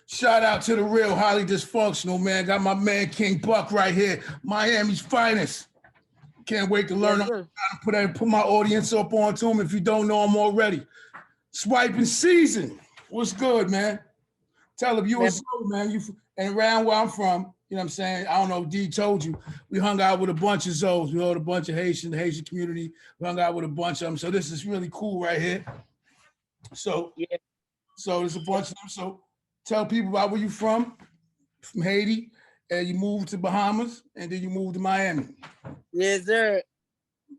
Shout out to the real Highly Dysfunctional, man. Got my man King Buck right here, Miami's finest. Can't wait to learn. Put my audience up onto him if you don't know him already. Swiping season. What's good, man? Tell him you was man. You and around where I'm from, you know what I'm saying? I don't know if D told you. We hung out with a bunch of Zoes. We had a bunch of the Haitian community. We hung out with a bunch of them. So this is really cool right here. So yeah. So there's a bunch of them. So tell people about where you from Haiti, and you moved to Bahamas, and then you moved to Miami. Yes, sir.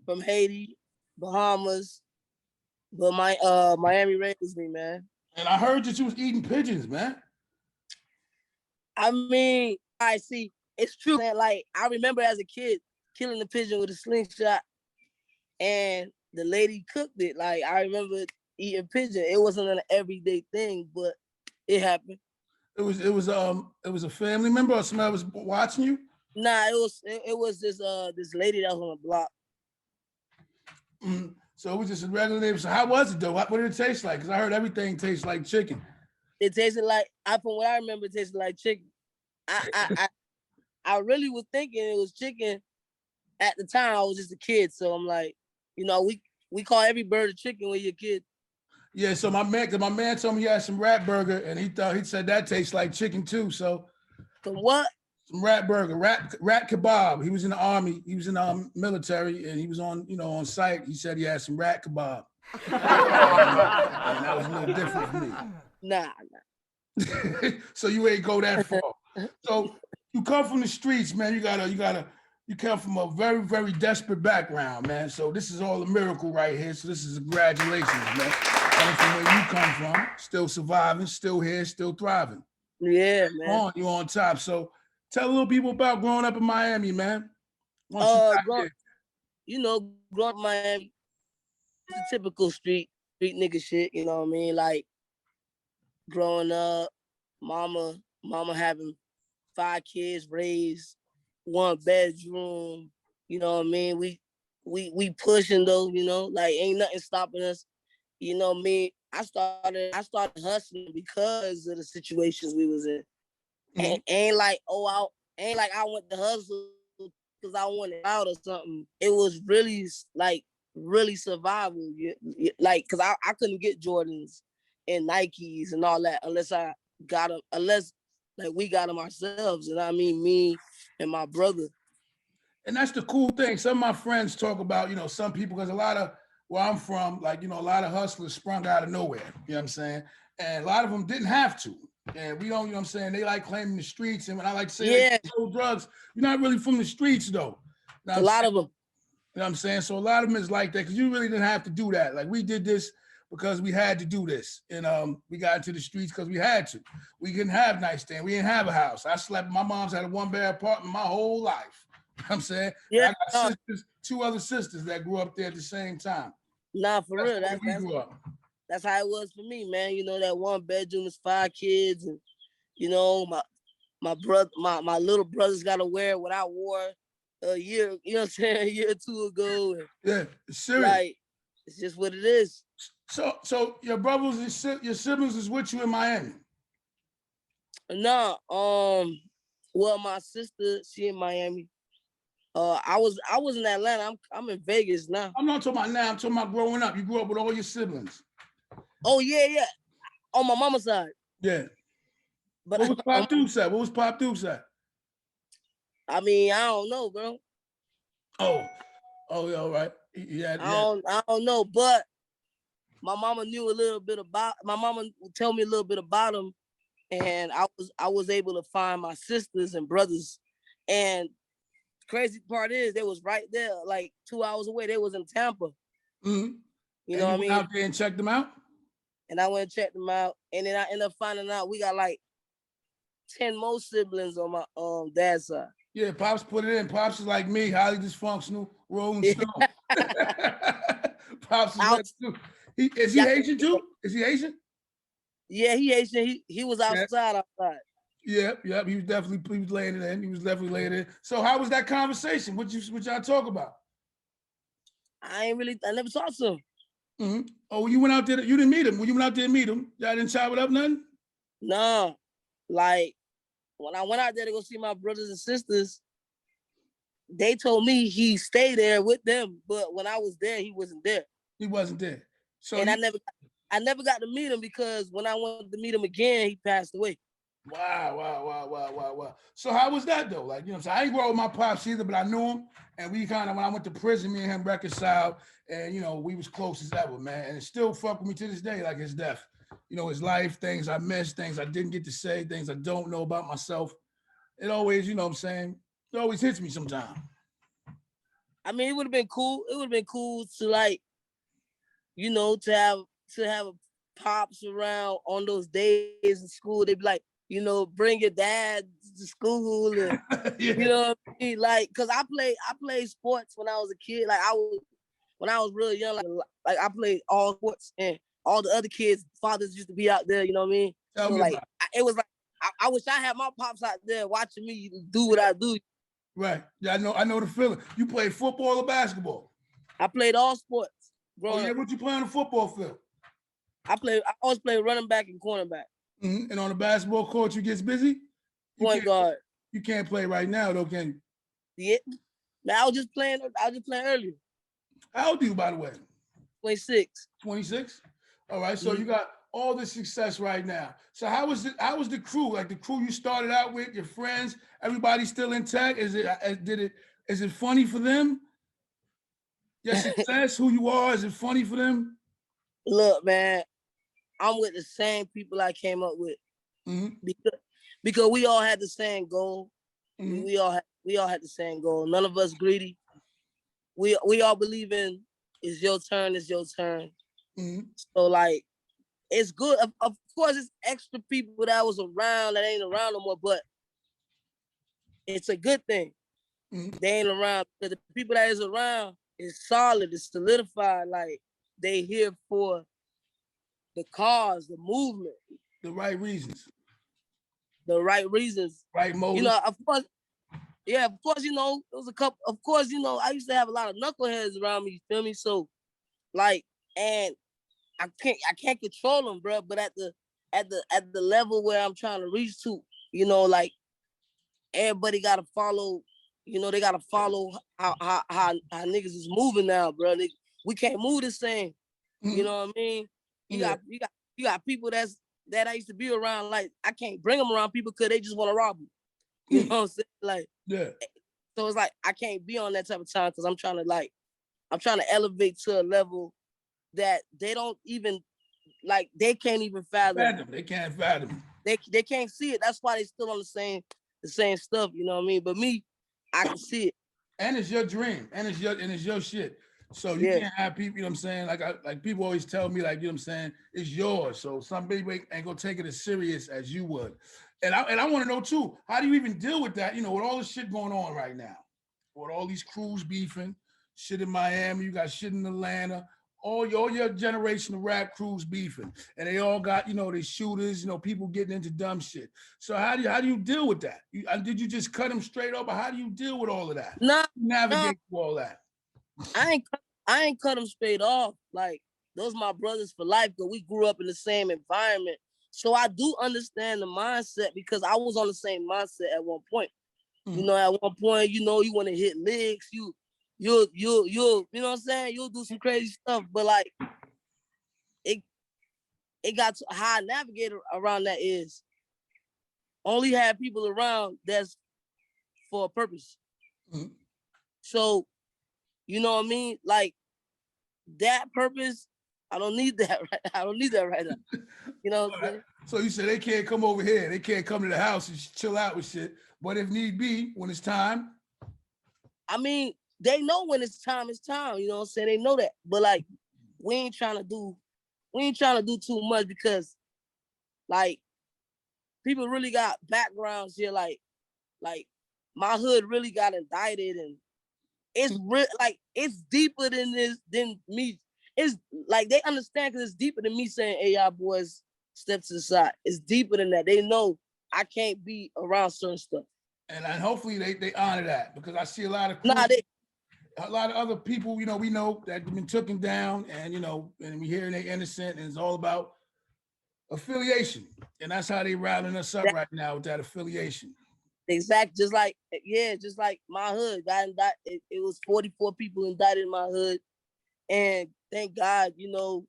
From Haiti, Bahamas, but Miami raised me, man. And I heard that you was eating pigeons, man. I mean, I see. It's true, man. Like, I remember as a kid killing the pigeon with a slingshot, and the lady cooked it. Like, I remember eating pigeon. It wasn't an everyday thing, but it happened. It was a family member or somebody was watching you? Nah, it was this lady that was on the block. Mm-hmm. So it was just a regular neighbor. So how was it though? What did it taste like? Because I heard everything tastes like chicken. It tasted like, from what I remember, it tasted like chicken. I really was thinking it was chicken at the time. I was just a kid, so I'm like, you know, we call every bird a chicken when you're a kid. Yeah, so my man told me he had some rat burger, and he said that tastes like chicken too. So some what? Some rat burger, rat kebab. He was in the army. He was in the military, and he was on site. He said he had some rat kebab. And that was a little different for me. Nah. So you ain't go that far. So you come from the streets, man. You come from a very, very desperate background, man. So this is all a miracle right here. So this is congratulations, man. Coming from where you come from, still surviving, still here, still thriving. Yeah, man. You on top. So tell a little people about growing up in Miami, man. Growing up in Miami, it's a typical street nigga shit, you know what I mean? Like, growing up, mama having 5 kids, raised 1 bedroom, you know what I mean? We pushing though, you know, like ain't nothing stopping us. You know me, I started hustling because of the situations we was in. Mm-hmm. And ain't like I went to hustle because I wanted out or something. It was really survival. Like, cause I couldn't get Jordans and Nikes and all that unless I got them, we got them ourselves. And I mean, me and my brother. And that's the cool thing. Some of my friends talk about, some people, because a lot of where I'm from, a lot of hustlers sprung out of nowhere. You know what I'm saying? And a lot of them didn't have to. And we don't, you know what I'm saying? They like claiming the streets. And when I like to say, they sold drugs, you're not really from the streets though. A lot of them. You know what I'm saying? So a lot of them is like that because you really didn't have to do that. Like we did this because we had to do this. And we got into the streets because we had to. We didn't have nightstand. We didn't have a house. I slept, my mom's had a 1-bed apartment my whole life. You know what I'm saying? Yeah. I got sisters, 2 other sisters that grew up there at the same time. Nah, for real. That's how it was for me, man. You know, that 1 bedroom is 5 kids. And, my brother, my little brothers got to wear what I wore a year, you know what I'm saying, a year or 2 ago. And yeah, serious. Like, it's just what it is. So your brothers and your siblings is with you in Miami? No, well, my sister, she in Miami. I was in Atlanta. I'm in Vegas now. I'm not talking about now. I'm talking about growing up. You grew up with all your siblings. Oh yeah. On my mama's side. Yeah. But what was Pop Duke at? What was Pop Duke at? I mean, I don't know, bro. Oh, yeah, all right. Yeah. I don't know, but my mama knew a little bit about. My mama tell me a little bit about him, and I was able to find my sisters and brothers. And crazy part is they was right there, like 2 hours away. They was in Tampa. Mm-hmm. You know what I mean? Out there and checked them out. And I went and checked them out, and then I ended up finding out we got like 10 more siblings on my dad's side. Yeah, Pops put it in. Pops is like me, highly dysfunctional, rolling stone. Pops is like too. Is he Haitian too? Is he Haitian? Yeah, he Haitian. He was outside. Yep. He was laying it in. He was definitely laying it in. So how was that conversation? What y'all talk about? I never talked to him. Mm-hmm. Oh, you went out there. You didn't meet him. When you went out there to meet him, y'all didn't chop it up, nothing? No. like when I went out there to go see my brothers and sisters, they told me he stayed there with them, but when I was there, he wasn't there. He wasn't there. So and I never got to meet him because when I wanted to meet him again, he passed away. Wow. So how was that though? Like, you know what I'm saying? I ain't grow with my pops either, but I knew him. And we kind of, when I went to prison, me and him reconciled. And, you know, we was close as ever, man. And it still fuck with me to this day, like his death. You know, his life, things I missed, things I didn't get to say, things I don't know about myself. It always, you know what I'm saying? It always hits me sometimes. I mean, it would have been cool. It would have been cool to like, you know, to have pops around on those days in school. They'd be like, you know, bring your dad to school, and Yeah. you know what I mean? Like, cause I played sports when I was a kid. Like when I was really young, like I played all sports, and all the other kids' fathers used to be out there. You know what I mean? Tell so me like, about it was like I wish I had my pops out there watching me do what I do. Right. Yeah, I know the feeling. You played football or basketball? I played all sports. Oh yeah, what you play on the football field? I always play running back and cornerback. Mm-hmm. And on the basketball court, you gets busy? Point guard. You can't play right now though, can you? Yeah. Man, I was just playing earlier. How old are you, by the way? 26. 26? All right, so you got all this success right now. So how was the crew? Like the crew you started out with, your friends, everybody still intact? Is it funny for them? Your success, who you are, is it funny for them? Look, man, I'm with the same people I came up with. Mm-hmm. Because we all had the same goal. Mm-hmm. We all had the same goal. None of us greedy. We all believe in it's your turn, it's your turn. Mm-hmm. So like, it's good. Of course, it's extra people that was around that ain't around no more, but it's a good thing. Mm-hmm. They ain't around, because the people that is around is solid, it's solidified. Like, they here for the cause, the movement. The right reasons. Right motive. You know, of course, you know, there was a couple, of course, you know, I used to have a lot of knuckleheads around me, you feel me? So, like, and I can't control them, bro, but at the level where I'm trying to reach to, you know, like, everybody gotta follow, you know, they gotta follow how niggas is moving now, bro. We can't move the same. Mm-hmm. You know what I mean? You got people that I used to be around, like, I can't bring them around people because they just want to rob me. You know what I'm saying? Like, yeah. So it's like, I can't be on that type of time because I'm trying to elevate to a level that they don't even, like, they can't even fathom. They can't fathom. They can't see it. That's why they still on the same stuff, you know what I mean? But me, I can see it. And it's your dream. And it's your shit. So you can't have people, you know what I'm saying? Like people always tell me, like, you know what I'm saying, it's yours. So some people ain't gonna take it as serious as you would. And I want to know too, how do you even deal with that? You know, with all this shit going on right now, with all these crews beefing, shit in Miami, you got shit in Atlanta, all your generation of rap crews beefing, and they all got, you know, they shooters, you know, people getting into dumb shit. So how do you deal with that? Did you just cut them straight up, or how do you deal with all of that? Navigate through all that. I ain't cut them straight off. Like, those my brothers for life, because we grew up in the same environment. So I do understand the mindset, because I was on the same mindset at one point. Mm-hmm. You know, at one point, you know, you want to hit licks, you'll, you know what I'm saying? You'll do some crazy stuff, but like, it got to, how I navigate around that is only have people around that's for a purpose. Mm-hmm. So, you know what I mean? Like, that purpose, I don't need that right now. You know what I'm saying? So you said they can't come over here. They can't come to the house and chill out with shit. But if need be, when it's time. I mean, they know when it's time, you know what I'm saying? They know that. But like, we ain't trying to do too much, because like, people really got backgrounds here. Like my hood really got indicted, and it's real, like, it's deeper than me. It's like, they understand, because it's deeper than me saying, hey, y'all boys, step to the side. It's deeper than that. They know I can't be around certain stuff. And hopefully they honor that, because I see a lot of a lot of other people, you know, we know that have been taken down, and, you know, and we hearing they innocent, and it's all about Affiliation. And that's how they riling us up right now with that affiliation. Exact, just like my hood. It was 44 people indicted in my hood, and thank God, you know.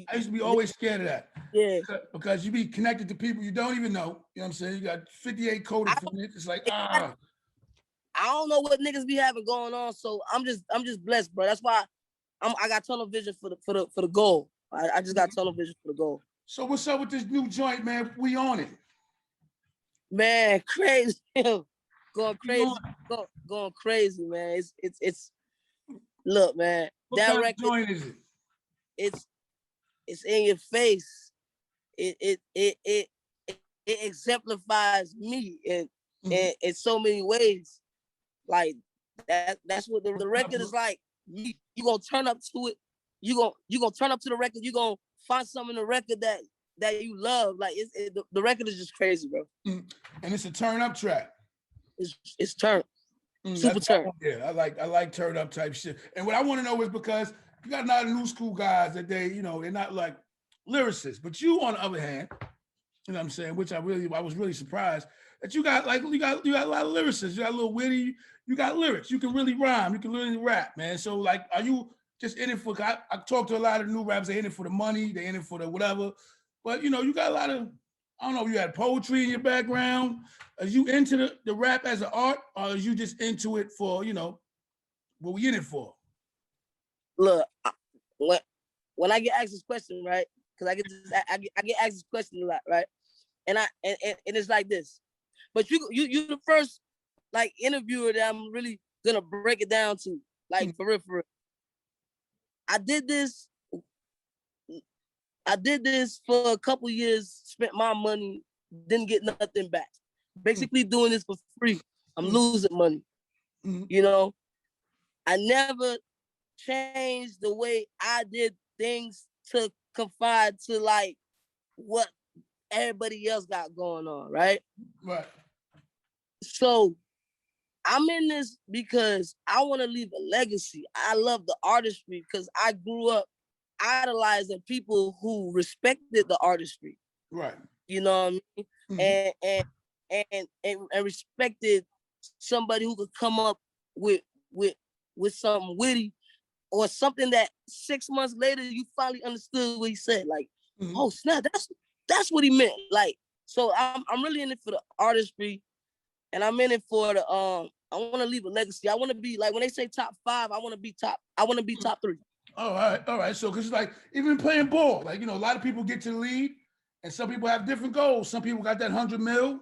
I used to be always scared of that. Yeah, because you be connected to people you don't even know. You know what I'm saying? You got 58 coded for it. It's like I don't know what niggas be having going on, so I'm just blessed, bro. That's why I got tunnel vision for the goal. I just got tunnel vision for the goal. So what's up with this new joint, man? We on it. Man, crazy. Going crazy. Going crazy, man. It's look, man. What That kind record, of joint is it? It's in your face. It exemplifies me in so many ways. Like that's what the record is like. You gonna turn up to it. You gonna turn up to the record. You gonna find something in the record that you love. Like the record is just crazy, bro. And it's a turn up track. It's turn. Super turn. Yeah, I like turn up type shit. And what I want to know is because you got a lot of new school guys that they're not like lyricists, but you on the other hand, you know what I'm saying, which I was really surprised that you got a lot of lyricists. You got a little witty, you got lyrics, you can really rhyme, you can really rap, man. So like, are you just in it for, I talk to a lot of new rappers, they're in it for the money, they're in it for the whatever, but you got a lot of, I don't know, you had poetry in your background. Are you into the rap as an art, or are you just into it for, what we in it for? Look, when I get asked this question, right? Because I get asked this question a lot, right? And it's like this. But you the first like interviewer that I'm really gonna break it down to, like for real. I did this for a couple years, spent my money, didn't get nothing back. Basically doing this for free. I'm losing money. You know, I never changed the way I did things to confide to like what everybody else got going on, right? Right. So I'm in this because I want to leave a legacy. I love the artistry because I grew up idolizing people who respected the artistry. Right. You know what I mean? And respected somebody who could come up with something witty or something that 6 months later you finally understood what he said. Like, oh snap, that's what he meant. Like, so I'm really in it for the artistry, and I'm in it for the I want to leave a legacy. I want to be like when they say top 5, I want to be top 3. All right. So, because like even playing ball, like a lot of people get to the lead, and some people have different goals. Some people got that 100 mil,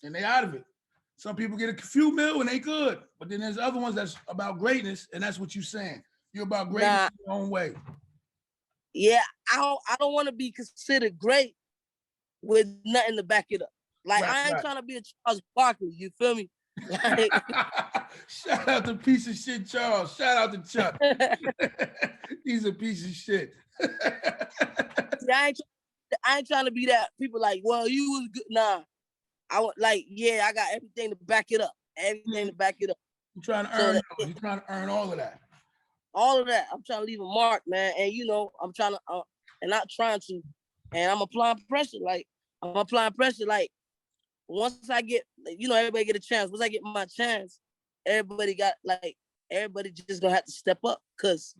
and they out of it. Some people get a few mil and they good, but then there's other ones that's about greatness, and that's what you're saying. You're about greatness in your own way. Yeah, I don't want to be considered great with nothing to back it up. Like I ain't trying to be a Charles Barkley. You feel me? Like, shout out to piece of shit Charles. Shout out to Chuck. He's a piece of shit. See, I ain't trying to be that. People like, well, you was good. Nah, I want I got everything to back it up. Everything to back it up. You're trying to earn. You're trying to earn all of that. All of that. I'm trying to leave a mark, man. And I'm trying to, and not trying to, and I'm applying pressure. Like once I get, everybody get a chance. Once I get my chance, everybody just gonna have to step up, cause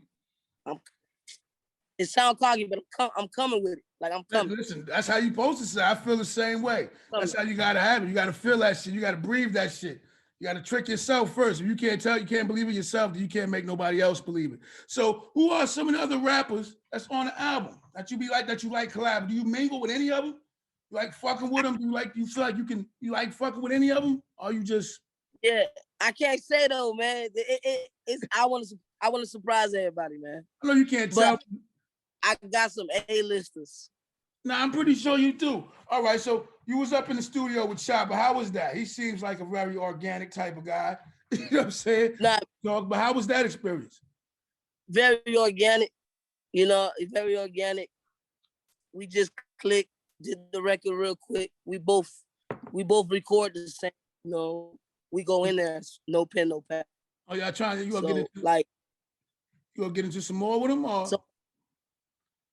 it sound cocky, but I'm coming with it. Like I'm coming. Listen, that's how you supposed to say. I feel the same way. That's how you gotta have it. You gotta feel that shit. You gotta breathe that shit. You gotta trick yourself first. If you can't believe it yourself, then you can't make nobody else believe it. So who are some of the other rappers that's on the album that you like collab? Do you mingle with any of them? You like fucking with them? You feel like you like fucking with any of them? Or you just... Yeah, I can't say though, man. It's I want to surprise everybody, man. I know you can't tell. I got some A-listers. Nah, I'm pretty sure you do. All right, so you was up in the studio with Chopper. How was that? He seems like a very organic type of guy. You know what I'm saying? Nah, but how was that experience? Very organic. Very organic. We just clicked, did the record real quick. We both record the same. We go in there, no pen, no pad. Oh, y'all trying? You gonna get into some more with him, or?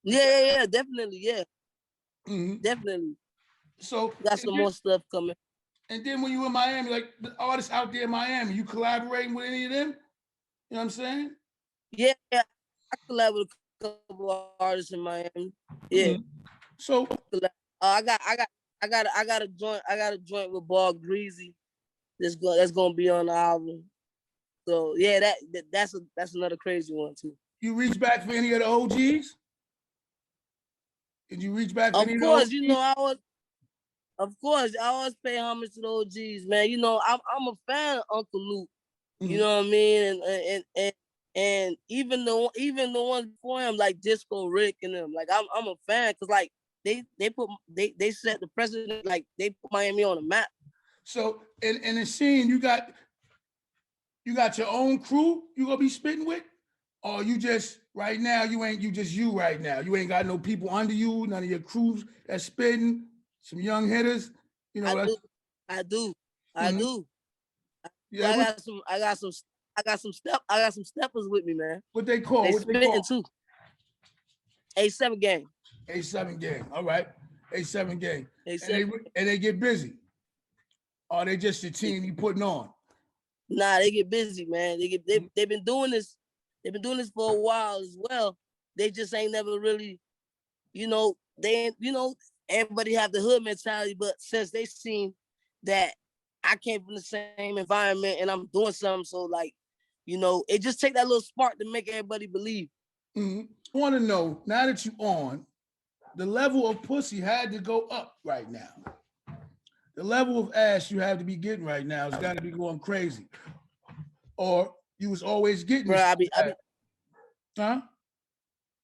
Yeah, definitely, yeah. Definitely. So Got some more stuff coming. And then when you in Miami, like the artists out there in Miami, you collaborating with any of them? You know what I'm saying? Yeah, I collab with a couple of artists in Miami. Yeah. So I got a joint with Ball Greasy. That's gonna be on the album. So yeah, that's another crazy one too. You reach back for any of the OGs? Did you reach back for Of any of the course, OGs? you know, I always pay homage to the OGs, man. You know, I'm a fan of Uncle Luke. You know what I mean? And even the ones before him, like Disco Rick and them, like I'm a fan because like they set the precedent, like they put Miami on the map. So in the scene, you got your own crew you gonna be spitting with, or you just right now you just you right now. You ain't got no people under you, none of your crews that's spitting, some young hitters. You know, I do. Yeah, I got some steppers with me, man. What they call? They What they call? too. A7 gang. A7 gang. All right. A7 gang. A7. And they get busy. Or they just your team you putting on? Nah, they get busy, man. They've been doing this. They've been doing this for a while as well. They just ain't never really, everybody have the hood mentality, but since they seen that I came from the same environment and I'm doing something, so like, it just take that little spark to make everybody believe. I want to know, now that you on, the level of pussy had to go up right now. The level of ass you have to be getting right now has got to be going crazy. Or you was always getting Bro, huh?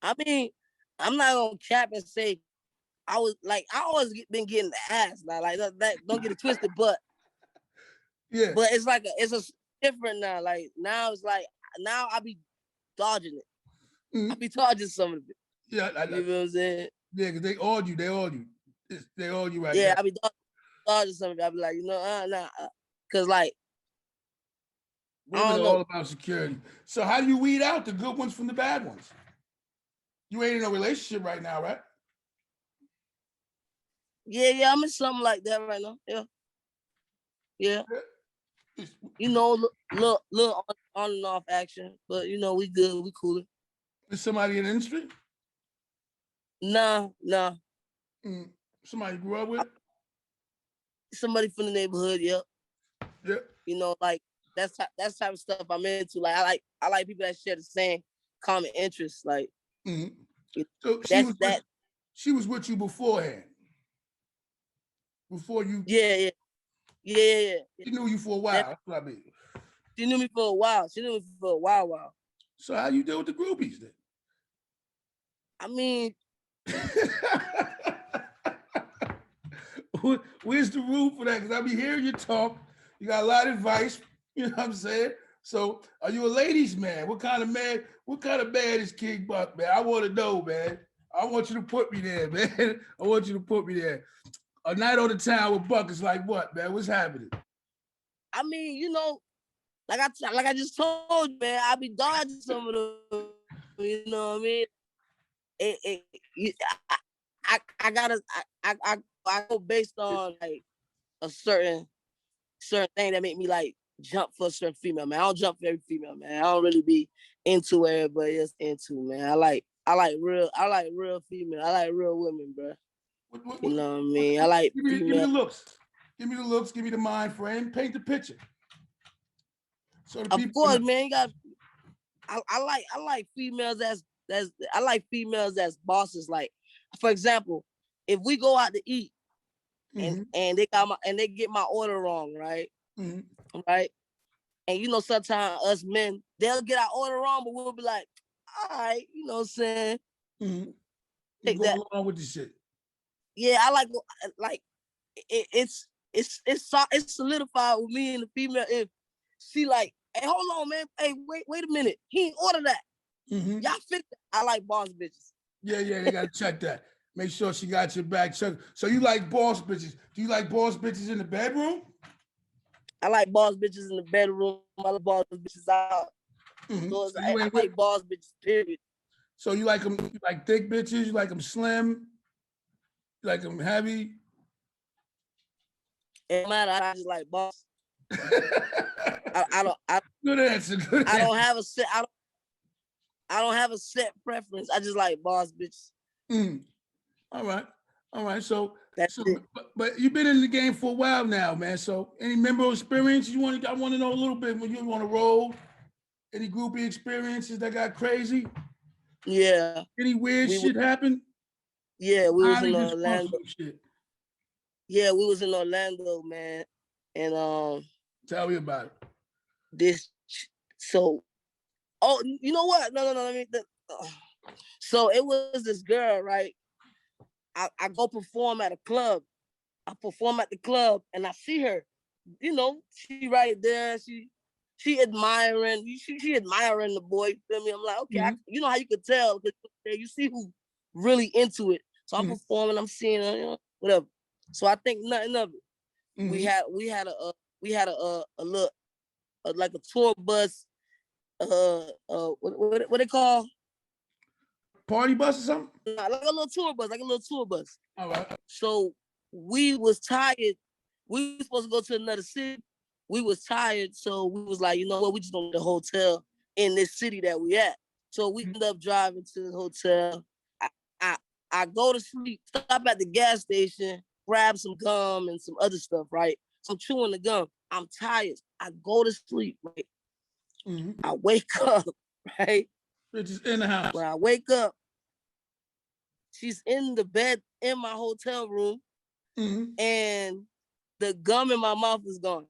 I mean, I'm not gonna cap and say I always been getting the ass. Like that, don't get it twisted, but yeah. But it's different now. Like now it's like now I be dodging it. I be dodging some of it. Yeah, you know what I'm saying? Yeah, because they all you right yeah, now. I be dodging some of it. I be like, nah, cause like women are all about security. So how do you weed out the good ones from the bad ones? You ain't in a relationship right now, right? Yeah, I'm in something like that right now. Yeah. Little on and off action, but we good, we cool. Is somebody in the industry? Nah. Somebody you grew up with? Somebody from the neighborhood, yep. Yeah. Like that's type of stuff I'm into. Like I like people that share the same common interests. Like so she was with you beforehand. Before you Yeah. She knew you for a while. That's what I mean. She knew me for a while. So how you deal with the groupies then? I mean, where's the room for that? Because I be hearing you talk. You got a lot of advice. You know what I'm saying? So are you a ladies' man? What kind of man is King Buck, man? I want to know, man. I want you to put me there, man. I want you to put me there. A night on the town with Buck is like what, man? What's happening? I mean, like I just told you, man, I be dodging some of them. You know what I mean? I go based on like a certain thing that make me like jump for a certain female, man. I don't jump for every female, man. I don't really be into everybody else into, man. I like real female. I like real women, bro. You know what I mean? I like give me the looks. Give me the looks. Give me the mind frame. Paint the picture. So of course, man. You got. I like females I like females that's bosses. Like, for example, if we go out to eat and they get my order wrong, right? Right. And sometimes us men, they'll get our order wrong, but we'll be like, all right, you know what I'm saying? Take that along with the shit. Yeah, I like it's solidified with me and the female. If she like, hey, hold on, man. Hey, wait a minute. He ain't order that. Y'all fit that. I like boss bitches. Yeah, they gotta check that. Make sure she got your back. Check. So you like boss bitches? Do you like boss bitches in the bedroom? I like boss bitches in the bedroom. I like boss bitches out. So I like boss bitches, period. So you like them? You like thick bitches? You like them slim? Like I'm heavy? It matter. I just like boss. I don't. Good answer. Good I answer. don't have a set. I don't have a set preference. I just like boss bitches. All right. All right. So That's it. but you've been in the game for a while now, man. So any memorable experience I want to know a little bit when you want to roll? Any groupie experiences that got crazy? Yeah. Any weird shit happen? Yeah, we was in Highly Orlando. dysfunctional shit. Yeah, we was in Orlando, man. And Tell me about it. So you know what? No. So it was this girl, right? I go perform at a club. I perform at the club and I see her. You know, she right there. She admiring. She admiring the boy. You feel me? I'm like, okay, you know how you could tell because you see who really into it. So I'm performing. I'm seeing her, you know, whatever. So I think nothing of it. We had a little like a tour bus. What they call? Party bus or something? Like a little tour bus. All right. So we was tired. We were supposed to go to another city. We was tired, so we was like, you know what? We just don't get a hotel in this city that we at. So we end up driving to the hotel. I go to sleep, stop at the gas station, grab some gum and some other stuff, right? So I'm chewing the gum. I'm tired. I go to sleep, right? I wake up, right? Bitches in the house. When I wake up, she's in the bed in my hotel room, and the gum in my mouth is gone.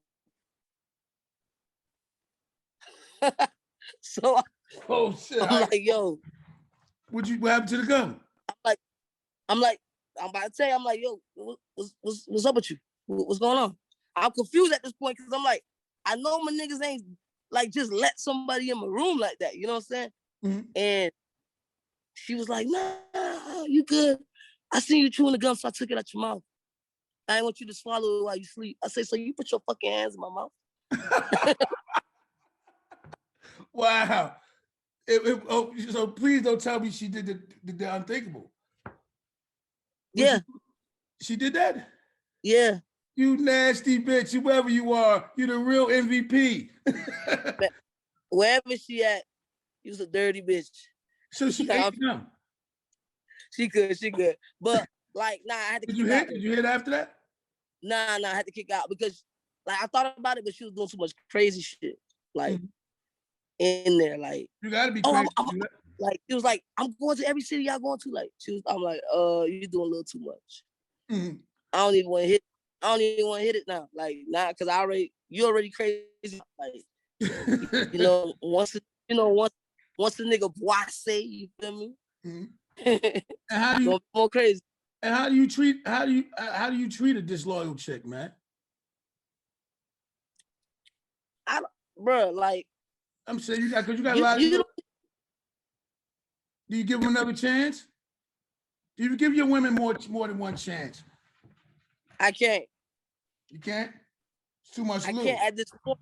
So oh shit! I'm like, yo, what happened to the gum? I'm about to tell you, I'm like, yo, what's up with you? What's going on? I'm confused at this point because I'm like, I know my niggas ain't like just let somebody in my room like that. You know what I'm saying? And she was like, nah, you good. I seen you chewing the gum, so I took it out your mouth. I didn't want you to swallow it while you sleep. I say, so you put your fucking hands in my mouth? Wow. So please don't tell me she did the unthinkable. Yeah. She did that? Yeah. You nasty bitch, whoever you are, you the real MVP. Wherever she at, you was a dirty bitch. So she ate them. She could. But like, nah, I had to kick out. Did you hit after that? Nah, I had to kick out because like I thought about it, but she was doing too much crazy shit. Like in there, like you gotta be crazy. Like it was like, I'm going to every city y'all going to. Like I'm like, you doing a little too much. I don't even want to hit it now. Like because you already crazy. Like you know, once the nigga say, you feel me? And how do you more crazy? And how do you treat a disloyal chick, man? Bro, like I'm saying you got a lot of. Do you give them another chance? Do you give your women more than one chance? I can't. You can't? It's too much. I can't at this point.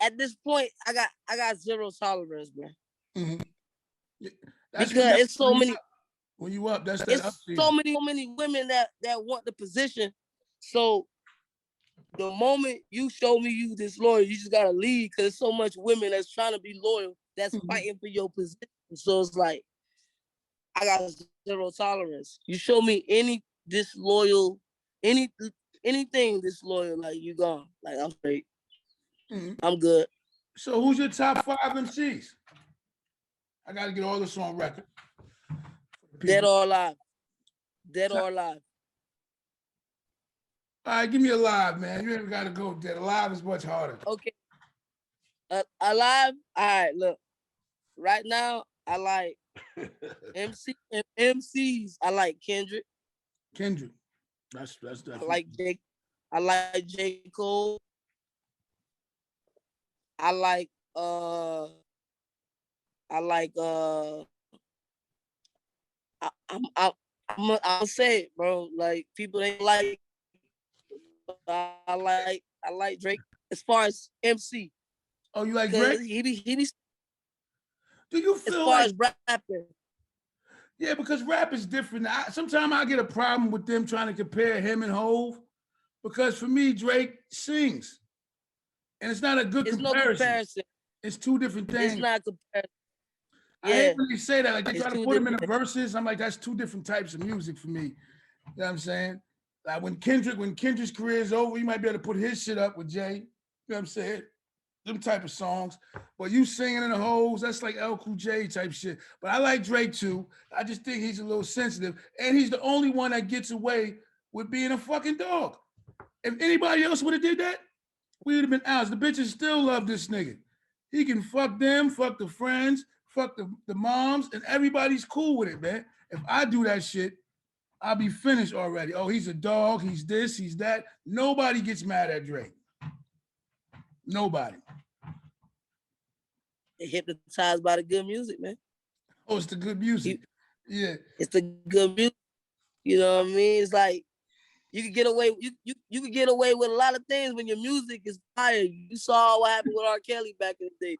At this point, I got zero tolerance, man. Because it's so many. When you up, that's so many women that want the position. So the moment you show me you disloyal, you just gotta leave because there's so much women that's trying to be loyal, that's fighting for your position. So it's like I got zero tolerance. You show me any disloyal, anything disloyal, like you gone. Like I'm straight. I'm good. So who's your top 5 MCs? I gotta get all this on record. Dead or alive. Dead or alive. All right, give me alive, man. You ain't gotta go dead. Alive is much harder. Okay. Alive. All right. Look. Right now, I like MCs. I like Kendrick. That's definitely. I like J. Cole. I'll say it, bro. Like people ain't like. I like Drake as far as MC. Oh, you like Drake? He be. Do you feel as far as rapping? Yeah, because rap is different. Sometimes I get a problem with them trying to compare him and Hove, because for me, Drake sings, and it's not a good It's no comparison. comparison. It's two different things. It's not comparison. I hate Yeah, when they say that. Like they it's try to two put him in the different. verses. I'm like, that's two different types of music for me. You know what I'm saying? Like when Kendrick's career is over, you might be able to put his shit up with Jay. You know what I'm saying? Them type of songs. But you singing in the hoes, that's like El Cool J type shit. But I like Drake too. I just think he's a little sensitive. And he's the only one that gets away with being a fucking dog. If anybody else would have did that, we would have been out. The bitches still love this nigga. He can fuck them, fuck the friends, fuck the moms, and everybody's cool with it, man. If I do that shit, I'll be finished already. Oh, he's a dog, he's this, he's that. Nobody gets mad at Drake. Nobody. They're hypnotized by the good music, man. Oh, it's the good music. Yeah. It's the good music. You know what I mean? It's like you could get away, you could get away with a lot of things when your music is fire. You saw what happened with R. Kelly back in the day.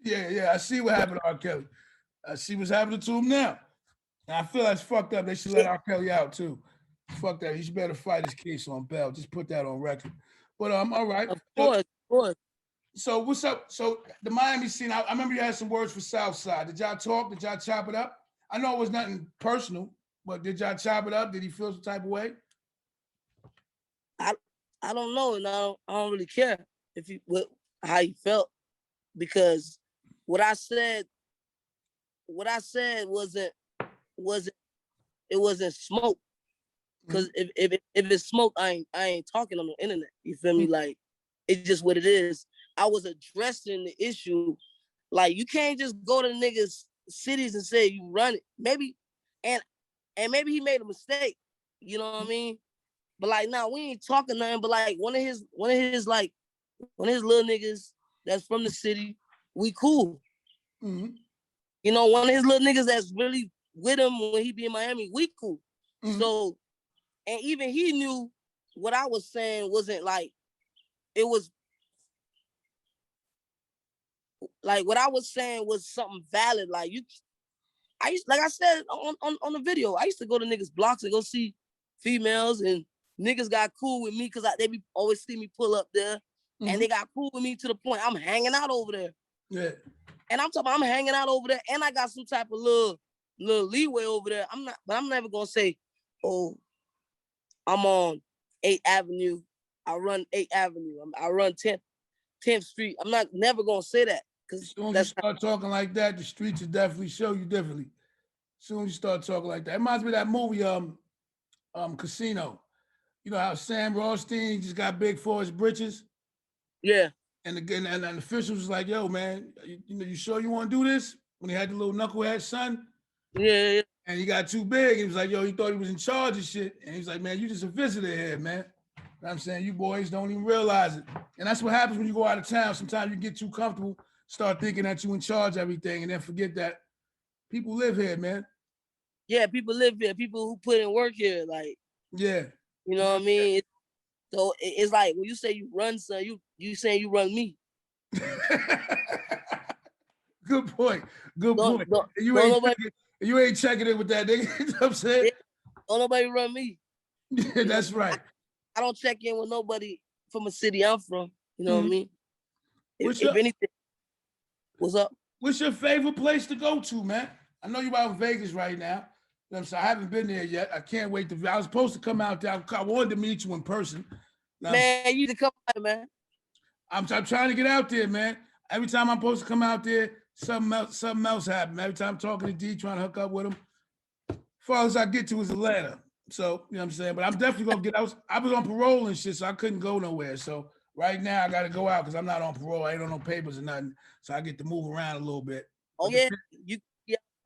Yeah. I see what happened to R. Kelly. I see what's happening to him now. And I feel that's fucked up. They should let R. Kelly out too. Fuck that. He should better fight his case on bail. Just put that on record. But all right. Of course. So what's up? So the Miami scene, I remember you had some words for Southside. Did y'all talk? Did y'all chop it up? I know it was nothing personal, but did y'all chop it up? Did he feel some type of way? I don't know, and I don't really care how he felt, because what I said wasn't smoke. Because if it's smoke, I ain't talking on the internet. You feel me? Like, it's just what it is. I was addressing the issue. Like, you can't just go to niggas' cities and say you run it. Maybe, and maybe he made a mistake. You know what I mean? But like, now we ain't talking nothing. But like, one of his little niggas that's from the city, we cool. Mm-hmm. You know, one of his little niggas that's really with him when he be in Miami, we cool. Mm-hmm. So, and even he knew what I was saying wasn't like, it was like what I was saying was something valid. Like like I said on the video, I used to go to niggas' blocks and go see females, and niggas got cool with me because they be always see me pull up there, and they got cool with me to the point I'm hanging out over there. Yeah. And I'm talking about I'm hanging out over there, and I got some type of little leeway over there. I'm never gonna say, oh, I'm on 8th Avenue. I run 8th Avenue. I run 10th Street. I'm never gonna say that. As soon as you start talking like that, the streets will definitely show you differently. As soon as you start talking like that. It reminds me of that movie, Casino. You know how Sam Rothstein just got big for his britches? Yeah. And the officials was like, yo, man, you sure you want to do this? When he had the little knucklehead son? Yeah. And he got too big. He was like, yo, he thought he was in charge of shit. And he's like, man, you just a visitor here, man. You know what I'm saying? You boys don't even realize it. And that's what happens when you go out of town. Sometimes you get too comfortable, start thinking that you in charge of everything, and then forget that people live here, man. Yeah, people live here. People who put in work here, like. Yeah. You know what I mean? So it's like when you say you run, son, you saying you run me. Good point. You ain't checking it with that nigga. You know what I'm saying? Yeah, don't nobody run me. Yeah, that's right. I don't check in with nobody from a city I'm from. You know what I mean? If anything, what's up? What's your favorite place to go to, man? I know you out in Vegas right now. You know what I'm saying? I haven't been there yet. I can't wait I was supposed to come out there. I wanted to meet you in person. Man, you need to come out, man. I'm trying to get out there, man. Every time I'm supposed to come out there, something else happens. Every time I'm talking to D, trying to hook up with him, farthest I get to is Atlanta. So, you know what I'm saying? But I'm definitely going to I was on parole and shit, so I couldn't go nowhere. So right now I got to go out because I'm not on parole. I ain't on no papers or nothing. So I get to move around a little bit. Oh, yeah? You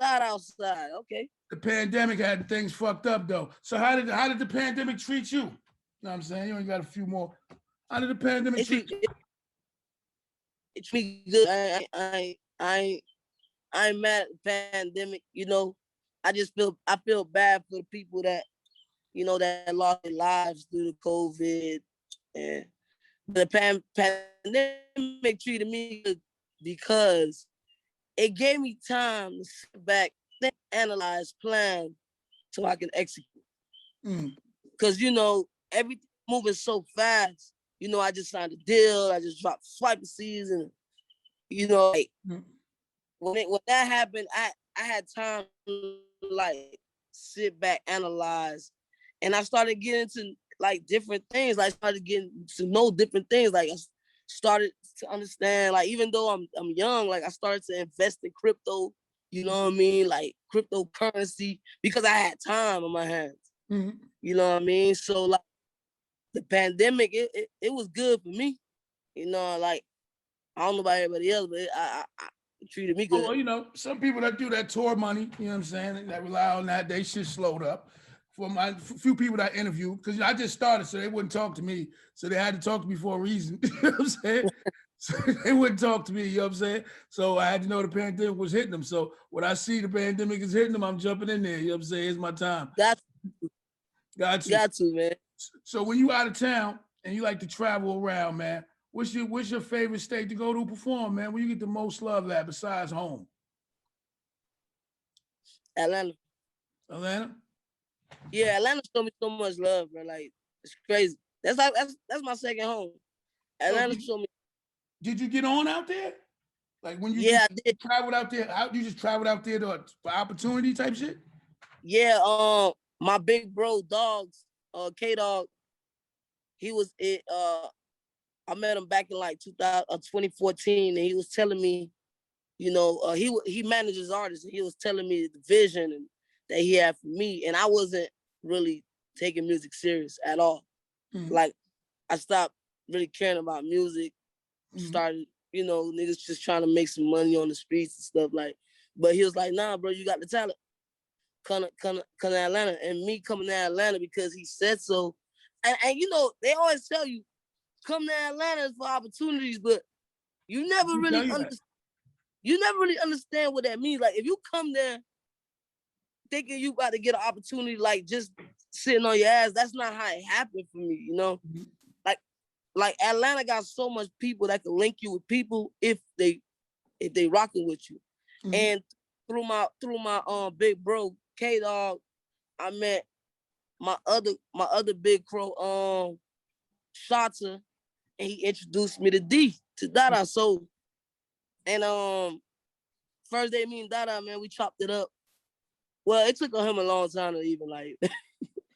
outside. Okay. The pandemic had things fucked up, though. So how did the pandemic treat you? You know what I'm saying? You only got a few more. How did the pandemic treat you? It treat me good. I ain't mad at the pandemic. You know, I feel bad for the people that, you know, that lost their lives due to COVID. And the pandemic treated me good because it gave me time to sit back think, analyze, plan, so I can execute. Mm. Cause you know everything moving so fast. You know, I just signed a deal. I just dropped swiping season. You know, like, when that happened, I had time to like sit back, analyze, and I started getting to like different things. Like, I started getting to know different things. Like, I started to understand. Like, even though I'm young, like I started to invest in crypto. You know what I mean? Like cryptocurrency, because I had time on my hands. Mm-hmm. You know what I mean? So like the pandemic, it was good for me. You know, like I don't know about everybody else, but it treated me good. Well, you know, some people that do that tour money, you know what I'm saying, that rely on that, they shit slowed up. For my few people that I interviewed, because I just started, so they wouldn't talk to me. So they had to talk to me for a reason. You know what I'm saying? So they wouldn't talk to me, you know what I'm saying? So I had to know the pandemic was hitting them. So when I see the pandemic is hitting them, I'm jumping in there. You know what I'm saying? It's my time. Got you, man. So when you out of town and you like to travel around, man, what's your favorite state to go to perform, man? Where you get the most love at besides home? Atlanta. Atlanta? Yeah, Atlanta showed me so much love, bro. Like, it's crazy. That's my second home. Atlanta showed me. Did you get on out there? Like when you I did. traveled out there, how you just traveled out there for opportunity type shit? Yeah, my big bro dogs, K-Dog, he was it. I met him back in like 2014, and he was telling me, you know, he manages artists, and he was telling me the vision and that he had for me, and I wasn't really taking music serious at all. Mm-hmm. Like, I stopped really caring about music. Mm-hmm. Started, you know, niggas just trying to make some money on the streets and stuff like. But he was like, "Nah, bro, you got the talent. Come to Atlanta." And me coming to Atlanta because he said so. And you know, they always tell you, come to Atlanta for opportunities, but you never really understand what that means. Like, if you come there thinking you about to get an opportunity, like just sitting on your ass, that's not how it happened for me, you know? Mm-hmm. Like Atlanta got so much people that can link you with people if they rocking with you. Mm-hmm. And through my big bro, K-Dog, I met my other big crow, Shata, and he introduced me to Dada. So, and first day me and Dada, man, we chopped it up. Well, it took him a long time to even like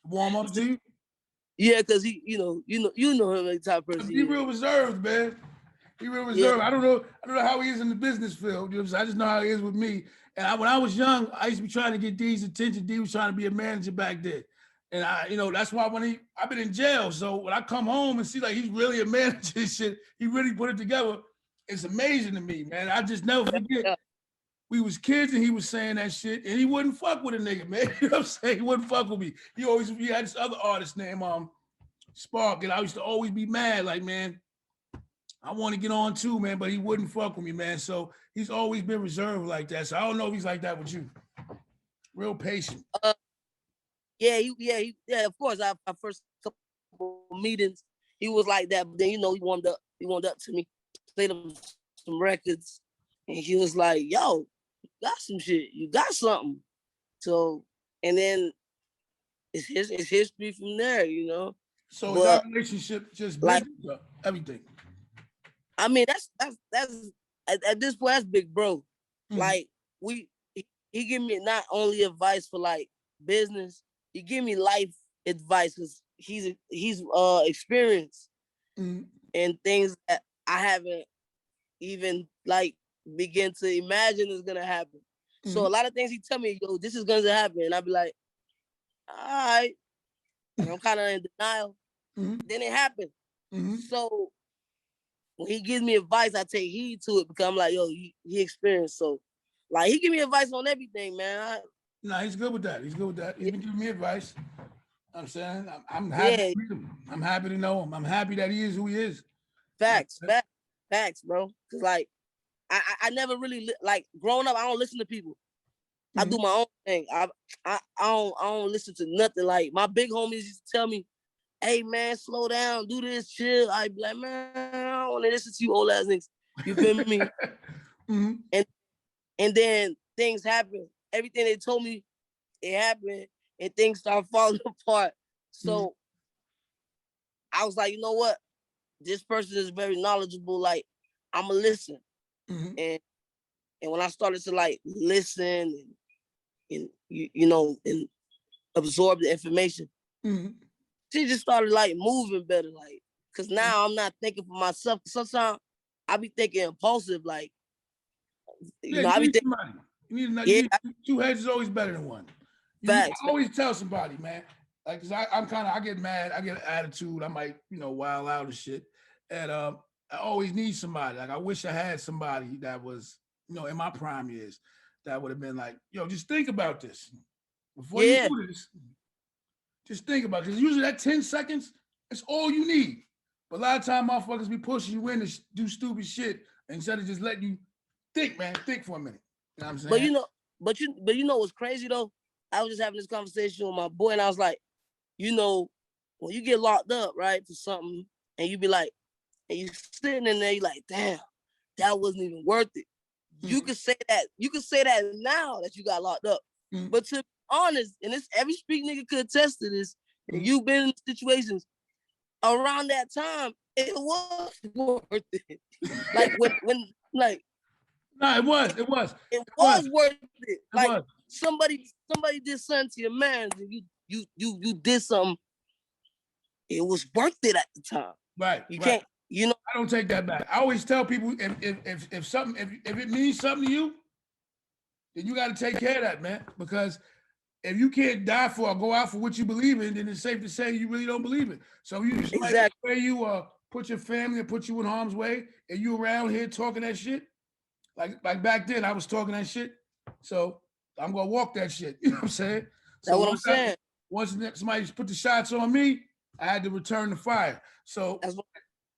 warm up to you. Yeah, because he, you know him, the type of person. He real reserved, man. He real reserved. Yeah. I don't know how he is in the business field. You know what I'm saying? I just know how he is with me. And when I was young, I used to be trying to get D's attention. D was trying to be a manager back then. And that's why I've been in jail. So when I come home and see like he's really a manager and shit, he really put it together. It's amazing to me, man. I just never forget. Yeah. We was kids and he was saying that shit and he wouldn't fuck with a nigga, man. You know what I'm saying? He wouldn't fuck with me. He had this other artist named Spark, and I used to always be mad, like, man, I want to get on too, man, but he wouldn't fuck with me, man. So he's always been reserved like that. So I don't know if he's like that with you. Real patient. Yeah, of course. Our first couple meetings, he was like that. But then, you know, he warmed up to me, played him some records, and he was like, "Yo, you got some shit. You got something." So, and then it's history from there, you know. So is our relationship just like everything? I mean, that's at this point, that's big bro. Mm-hmm. Like he give me not only advice for like business, he give me life advice because he's experienced and things that I haven't even like begin to imagine is gonna happen. Mm-hmm. So a lot of things he tell me, yo, this is gonna happen, and I be like, all right, and I'm kind of in denial. Mm-hmm. Then it happened. Mm-hmm. So when he gives me advice, I take heed to it because I'm like, yo, he experienced. So, like, he give me advice on everything, man. He's good with that. He's been giving me advice. I'm saying I'm happy. Yeah. I'm happy to know him. I'm happy that he is who he is. Facts, bro. Cause like I never really like growing up. I don't listen to people. Mm-hmm. I do my own thing. I don't listen to nothing. Like my big homies used to tell me, "Hey man, slow down, do this, chill." I'd be like, "Man, I don't want to listen to you old ass niggas." You feel me? Mm-hmm. And then things happen. everything they told me, it happened, and things started falling apart. So I was like, you know what? This person is very knowledgeable. Like, I'ma listen. And when I started to like listen and you know and absorb the information, she just started like moving better. Like, cause now I'm not thinking for myself. Sometimes I be thinking impulsive. Like, you know, I be thinking. You need two heads is always better than one. I always tell somebody, man. Like, cause I get mad, I get an attitude, I might, wild out and shit. And I always need somebody. Like, I wish I had somebody that was, in my prime years, that would have been like, yo, just think about this. Before you do this, just think about it. Because usually that 10 seconds, it's all you need. But a lot of time motherfuckers be pushing you in to do stupid shit instead of just letting you think, man. Think for a minute. You know what I'm saying? But you know what's crazy though? I was just having this conversation with my boy, and I was like, when you get locked up, right, for something, and you be like, and you sitting in there, you like, damn, that wasn't even worth it. You could say that. You could say that now that you got locked up. But to be honest, and this every street nigga could attest to this, and you've been in situations around that time, it was worth it. Like when like. No, it was. It was worth it. Like somebody did something to your man, and you did something. It was worth it at the time. Right. You can't. I don't take that back. I always tell people if something if it means something to you, then you got to take care of that, man. Because if you can't die for or go out for what you believe in, then it's safe to say you really don't believe it. So you just like where you put your family and put you in harm's way, and you around here talking that shit. Like back then, I was talking that shit, so I'm gonna walk that shit. You know what I'm saying? That's what I'm saying. Once somebody put the shots on me, I had to return the fire. So,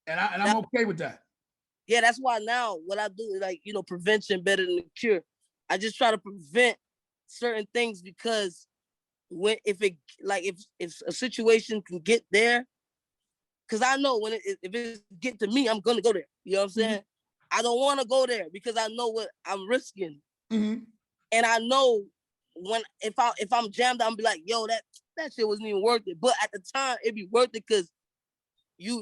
I'm okay with that. Yeah, that's why now what I do is like prevention better than the cure. I just try to prevent certain things because if a situation can get there, because I know if it get to me, I'm gonna go there. You know what I'm saying? I don't want to go there because I know what I'm risking, and I know if I'm jammed, I'm be like, yo, that shit wasn't even worth it. But at the time, it'd be worth it because you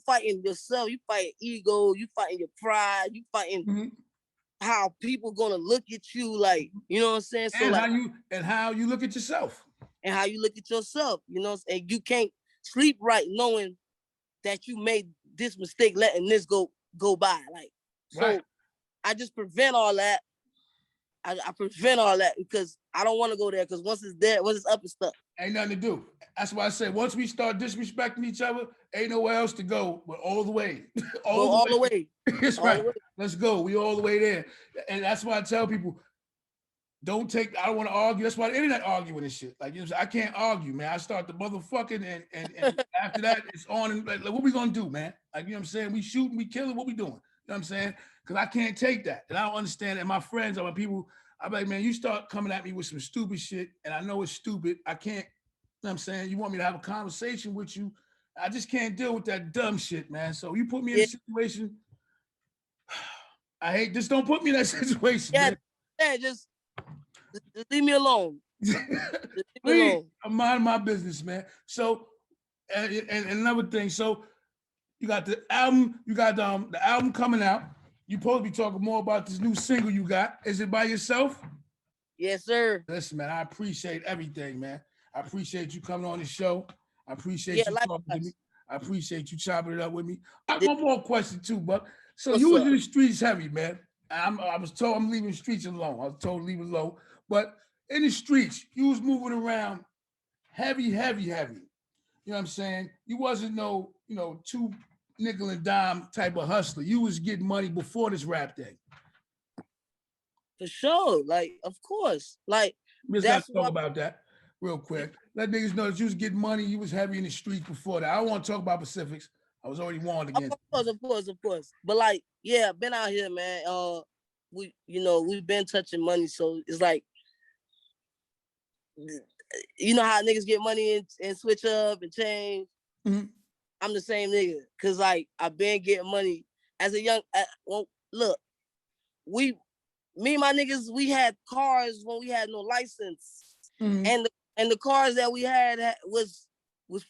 fighting yourself, you fighting ego, you fighting your pride, you fighting how people gonna look at you, like, you know what I'm saying? So and how you look at yourself, and you can't sleep right knowing that you made this mistake, letting this go by. Like, so I just prevent all that. I prevent all that because I don't want to go there, because once it's there, once it's up, it's stuck. Ain't nothing to do. That's why I say once we start disrespecting each other, ain't nowhere else to go but all the way. all the way. That's right. Let's go. We all the way there. And that's why I tell people, I don't want to argue. That's why the internet arguing and shit. Like, I can't argue, man. I start the motherfucking and after that it's on and like, what we gonna do, man? Like, you know what I'm saying? We shooting, we killing, what we doing? You know what I'm saying? Because I can't take that. And I don't understand it. And my friends are people, I'm like, man, you start coming at me with some stupid shit, and I know it's stupid. I can't, you know what I'm saying? You want me to have a conversation with you. I just can't deal with that dumb shit, man. So you put me in a situation. Just don't put me in that situation. Yeah, just leave me alone. Please, I'm minding my business, man. So, and another thing, so you got the album, the album coming out. You supposed to be talking more about this new single you got. Is it by yourself? Yes, sir. Listen, man, I appreciate everything, man. I appreciate you coming on the show. I appreciate you talking to me. I appreciate you chopping it up with me. I have one more question too, Buck. So you was in the streets heavy, man. I was told I'm leaving the streets alone. I was told to leave it alone. But in the streets, you was moving around heavy. You know what I'm saying? You wasn't no, two nickel and dime type of hustler. You was getting money before this rap thing. For sure. Like, of course. Like, let's talk about that real quick. Let niggas know that you was getting money. You was heavy in the streets before that. I don't want to talk about specifics. I was already warned against. Of course. But like, yeah, been out here, man. We've been touching money, so it's like, you know how niggas get money and switch up and change. I'm the same nigga, cause like I've been getting money as a young. Well, look, we me and my niggas, we had cars when we had no license, and the cars that we had was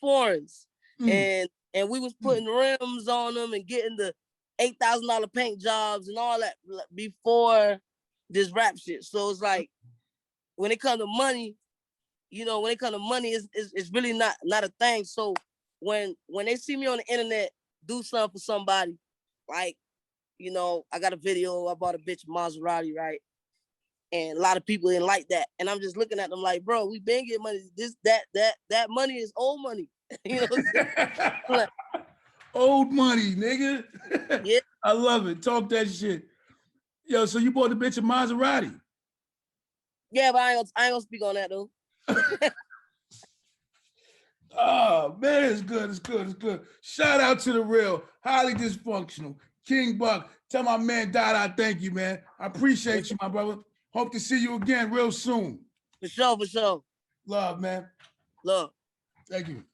foreigns, and we was putting rims on them and getting the $8,000 paint jobs and all that before this rap shit. So it's like when it comes to money, you know, when it comes to money, it's really not a thing. So when they see me on the internet do something for somebody, like, you know, I got a video, I bought a bitch Maserati, right? And a lot of people didn't like that. And I'm just looking at them like, bro, we been getting money. That money is old money. You know what I'm saying? Like, old money, nigga. Yeah. I love it. Talk that shit. Yo, so you bought the bitch a Maserati? Yeah, but I ain't gonna speak on that though. Oh man, it's good. It's good. It's good. Shout out to the real, highly dysfunctional King Buck. Tell my man Dada, thank you, man. I appreciate you, my brother. Hope to see you again real soon. For sure, for sure. Love, man. Love. Thank you.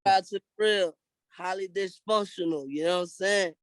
Shout out to the real, highly dysfunctional. You know what I'm saying?